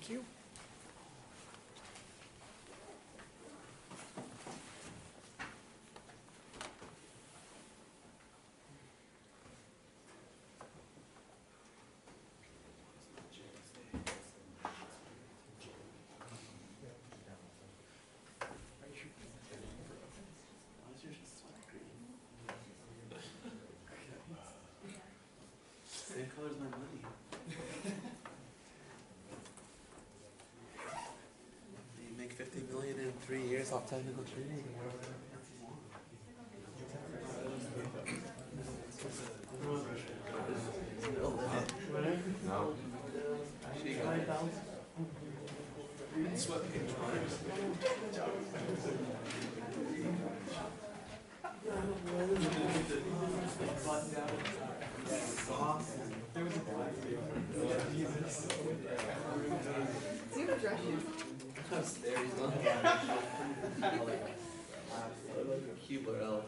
Thank you. Same color as my money. You make 50 million in 3 years off technical trading. No. Sweatpants. Cuba L.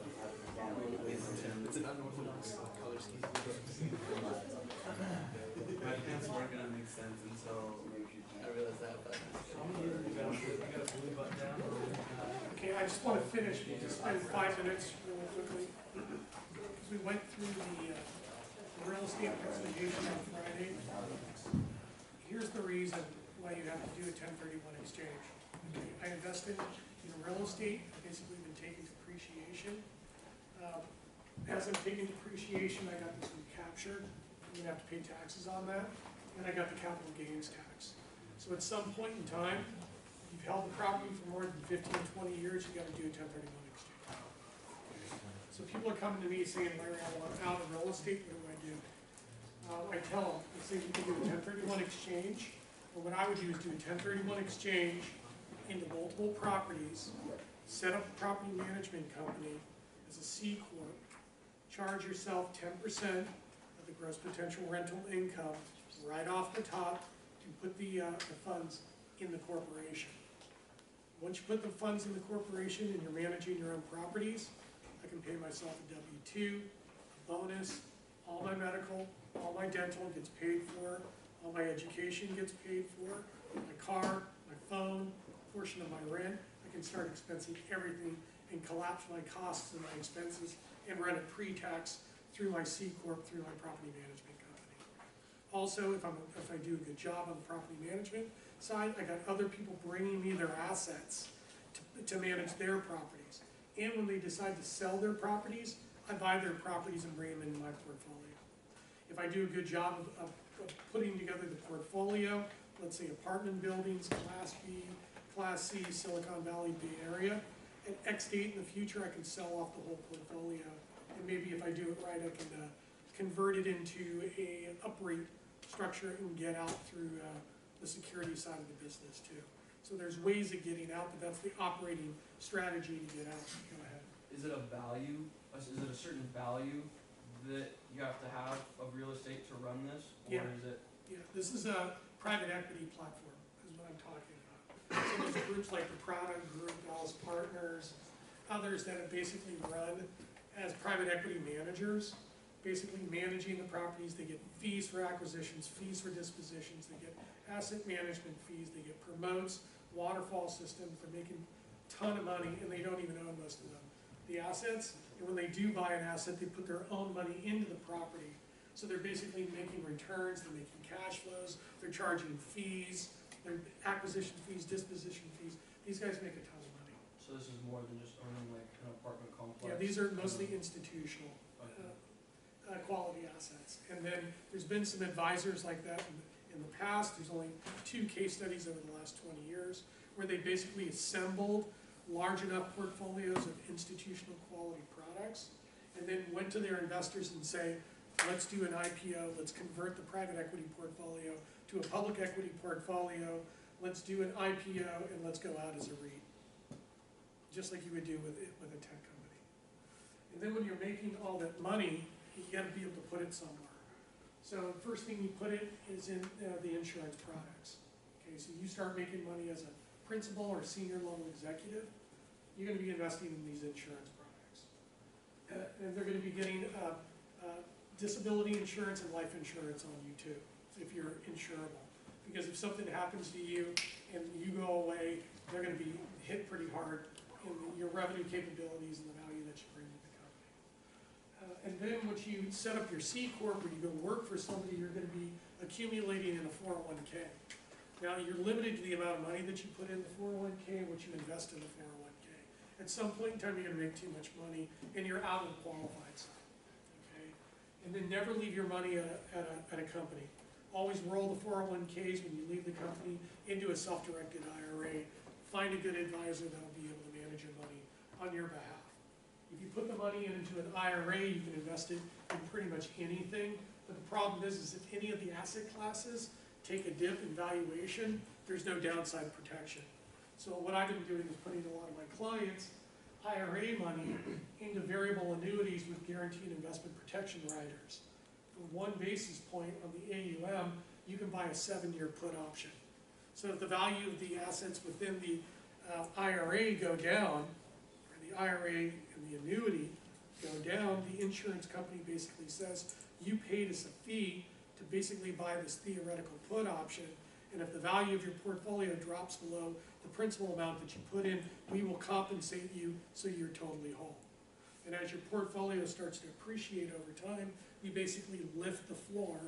It's an unorthodox color scheme. My pants weren't gonna make sense until I realized that. Okay, I just want to finish, we'll just spend 5 minutes really quickly. Because we went through the real estate presentation on Friday. Here's the reason why you have to do a 1031 exchange. Okay, I invested in real estate, I've basically been taking depreciation. As I'm taking depreciation, I got this recaptured. I'm gonna have to pay taxes on that. And I got the capital gains tax. So at some point in time, if you've held the property for more than 15, 20 years, you gotta do a 1031 exchange. So people are coming to me saying, Larry, I want out of real estate, what do? I tell them, I say you can do a 1031 exchange, and what I would do is do a 1031 exchange into multiple properties, set up a property management company as a C Corp, charge yourself 10% of the gross potential rental income right off the top, and put the funds in the corporation. Once you put the funds in the corporation and you're managing your own properties, I can pay myself a W-2, a bonus, all my medical, all my dental gets paid for, all my education gets paid for, my car, my phone, a portion of my rent. I can start expensing everything and collapse my costs and my expenses and run it pre-tax through my C Corp, through my property management company. Also, if I do a good job on the property management side, I got other people bringing me their assets to manage their properties. And when they decide to sell their properties, I buy their properties and bring them into my portfolio. If I do a good job of putting together the portfolio, let's say apartment buildings, Class B, Class C, Silicon Valley, Bay Area, at X date in the future, I can sell off the whole portfolio. And maybe if I do it right, I can convert it into a UPREIT structure and get out through the security side of the business too. So there's ways of getting out, but that's the operating strategy to get out. Go ahead. Is it a value, is it a certain value that you have to have of real estate to run this? Or Yeah. is it? Yeah, this is a private equity platform, is what I'm talking about. So there's groups like the Prada Group, Dallas Partners, others that have basically run as private equity managers, basically managing the properties. They get fees for acquisitions, fees for dispositions, they get asset management fees, they get promotes, waterfall systems. They're making a ton of money and they don't even own most of them. The assets, and when they do buy an asset, they put their own money into the property. So they're basically making returns, they're making cash flows, they're charging fees, they're acquisition fees, disposition fees. These guys make a ton of money. So this is more than just owning like an apartment complex? Yeah, these are mostly institutional quality assets. And then there's been some advisors like that in the past. There's only 2 case studies over the last 20 years where they basically assembled large enough portfolios of institutional quality products and then went to their investors and say, let's do an IPO, let's convert the private equity portfolio to a public equity portfolio, let's do an IPO and let's go out as a REIT. Just like you would do with a tech company. And then when you're making all that money, you gotta be able to put it somewhere. So the first thing you put it is in the insurance products. Okay, so you start making money as a principal or senior level executive, you're going to be investing in these insurance products. And they're going to be getting disability insurance and life insurance on you too, if you're insurable. because if something happens to you and you go away, they're gonna be hit pretty hard in your revenue capabilities and the value that you bring to the company. And then once you set up your C Corp or you go work for somebody, you're gonna be accumulating in a 401k. Now, you're limited to the amount of money that you put in the 401k and what you invest in the 401k. At some point in time, you're gonna make too much money and you're out of the qualified side, okay? And then never leave your money at a company. Always roll the 401ks when you leave the company into a self-directed IRA. Find a good advisor that'll be able to manage your money on your behalf. If you put the money into an IRA, you can invest it in pretty much anything. But the problem is if any of the asset classes take a dip in valuation, there's no downside protection. So what I've been doing is putting a lot of my clients' IRA money into variable annuities with guaranteed investment protection riders. For 1 basis point on the AUM, you can buy a 7-year put option. So if the value of the assets within the IRA go down, or the IRA and the annuity go down, the insurance company basically says, you paid us a fee to basically buy this theoretical put option, and if the value of your portfolio drops below the principal amount that you put in, we will compensate you so you're totally whole. And as your portfolio starts to appreciate over time, you basically lift the floor,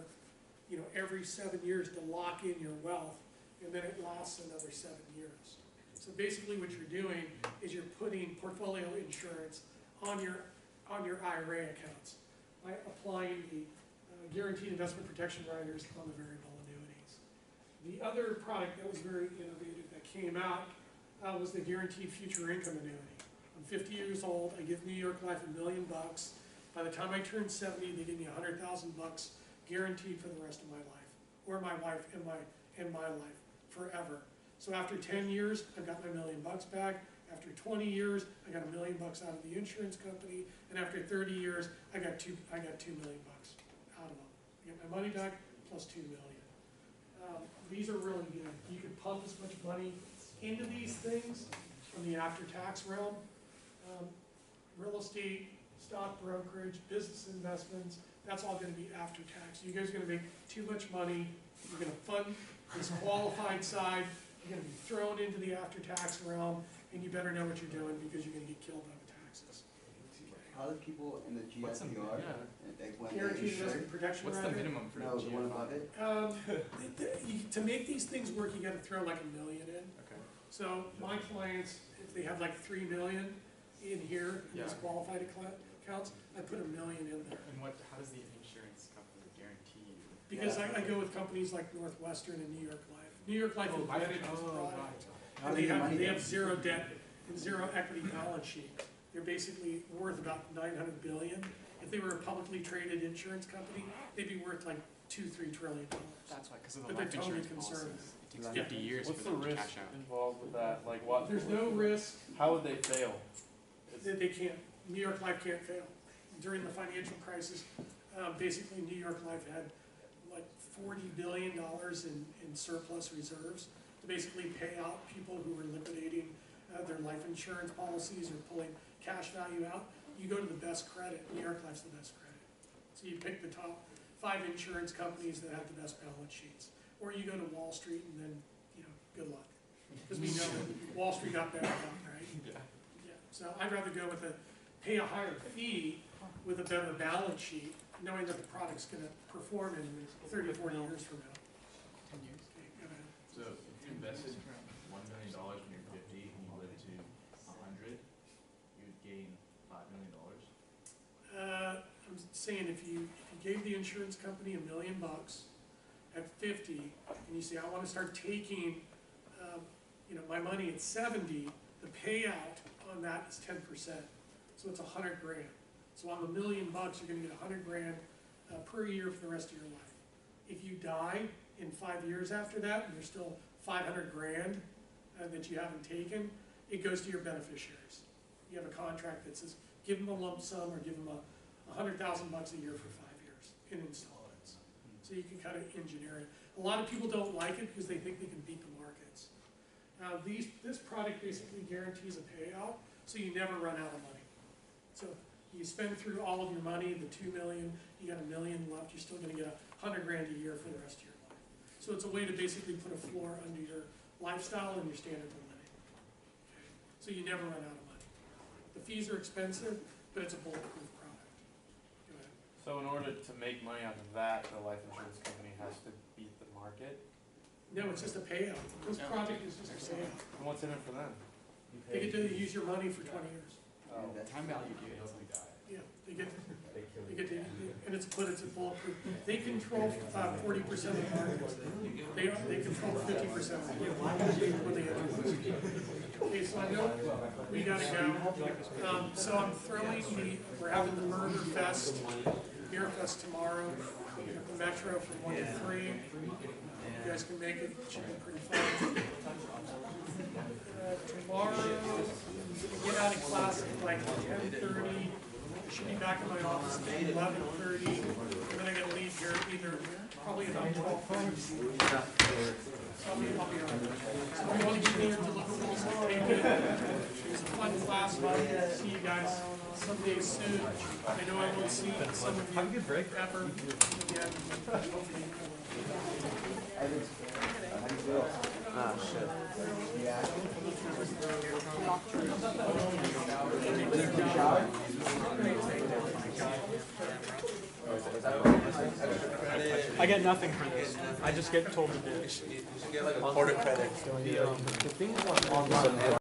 every 7 years to lock in your wealth, and then it lasts another 7 years. So basically what you're doing is you're putting portfolio insurance on your IRA accounts by applying the guaranteed investment protection riders on the variable annuities. The other product that was very innovative that came out was the guaranteed future income annuity. I'm 50 years old, I give New York Life $1 million. By the time I turn 70, they give me $100,000 guaranteed for the rest of my life, or my wife and my life, forever. So after 10 years, I've got my $1 million back. After 20 years, I got $1 million out of the insurance company, and after 30 years, I got $2 million out of them. I get my money back plus $2 million. These are really good. You can pump as much money into these things from the after-tax realm. Real estate, stock brokerage, business investments, that's all going to be after tax. You guys are going to make too much money. You're going to fund this qualified side. You're going to be thrown into the after-tax realm, and you better know what you're doing because you're going to get killed by the taxes. How do people in the GSPR, like when they Guaranteed insure, investment protection What's the rider? minimum for no, the the one GFI? above it? To make these things work, you got to throw like $1 million in. Okay. So my clients, if they have like $3 million in here in these Yeah. qualified accounts, I put $1 million in there. And how does the insurance company guarantee you? Because I go with companies like Northwestern and New York Life. New York Life invented this product. How And do they they get have, money they then? have zero debt and zero equity balance sheet. They're basically worth about $900 billion. If they were a publicly traded insurance company, they'd be worth like $2-3 trillion. That's why, because of the But they're life totally insurance conservative. policies. It takes Yeah. 50 years What's for the them to risk cash out. involved with that? Like what? There's no risk. How would they fail? They can't. New York Life can't fail. During the financial crisis, basically New York Life had like $40 billion in surplus reserves to basically pay out people who were liquidating their life insurance policies or pulling cash value out. You go to the best credit. New York Life's the best credit. So you pick the top 5 insurance companies that have the best balance sheets. Or you go to Wall Street and then, good luck. Because we know that Wall Street got bailed out, right? Yeah. Yeah, so I'd rather go with pay a higher fee with a better balance sheet, knowing that the product's gonna perform in 30 or 40 years from now. 10 years. Okay, go ahead. So if you invested $1 million when you're 50 and you live to 100, you would gain $5 million. I'm saying if you gave the insurance company $1 million at 50, and you say, I wanna start taking, my money at 70, the payout on that is 10%. So it's $100 grand. So on the $1 million, you're gonna get $100 grand per year for the rest of your life. If you die in 5 years after that, and there's still 500 grand that you haven't taken, it goes to your beneficiaries. You have a contract that says, give them a lump sum or give them $100,000 a year for 5 years in installments. So you can kind of engineer it. A lot of people don't like it because they think they can beat the markets. This product basically guarantees a payout, so you never run out of money. So you spend through all of your money, the $2 million, you got $1 million left, you're still gonna get $100 grand a year for the rest of your life. So So it's a way to basically put a floor under your lifestyle and your standard of living. Okay? So you never run out of money. The fees are expensive, but it's a bulletproof product. Go ahead. So in order to make money off of that, the life insurance company has to beat the market? No, it's just a payout. This product is just a payout. And what's in it for them? They get to use your money for 20 years. Oh. Time value gains. Yeah, they get to, and it's a bulletproof. They control 40% of the market. They control 50% of the market when they enter. Okay, so I know we gotta go. So I'm throwing we're having the Murder Fest, Beer Fest tomorrow at the Metro from 1 to 3. You guys can make it, it should be pretty fun. Tomorrow, we get out of class at like 10:30. I should be back in my office at 11:30. And then I gotta leave here either probably about 12:30. I'll be around. So if you want to get there to look at those, take it. It was a fun class. I'll see you guys someday soon. I know I won't see some of you ever again. Ah, shit. I get nothing for this. I just get told to do it. You should get like a quarter credit.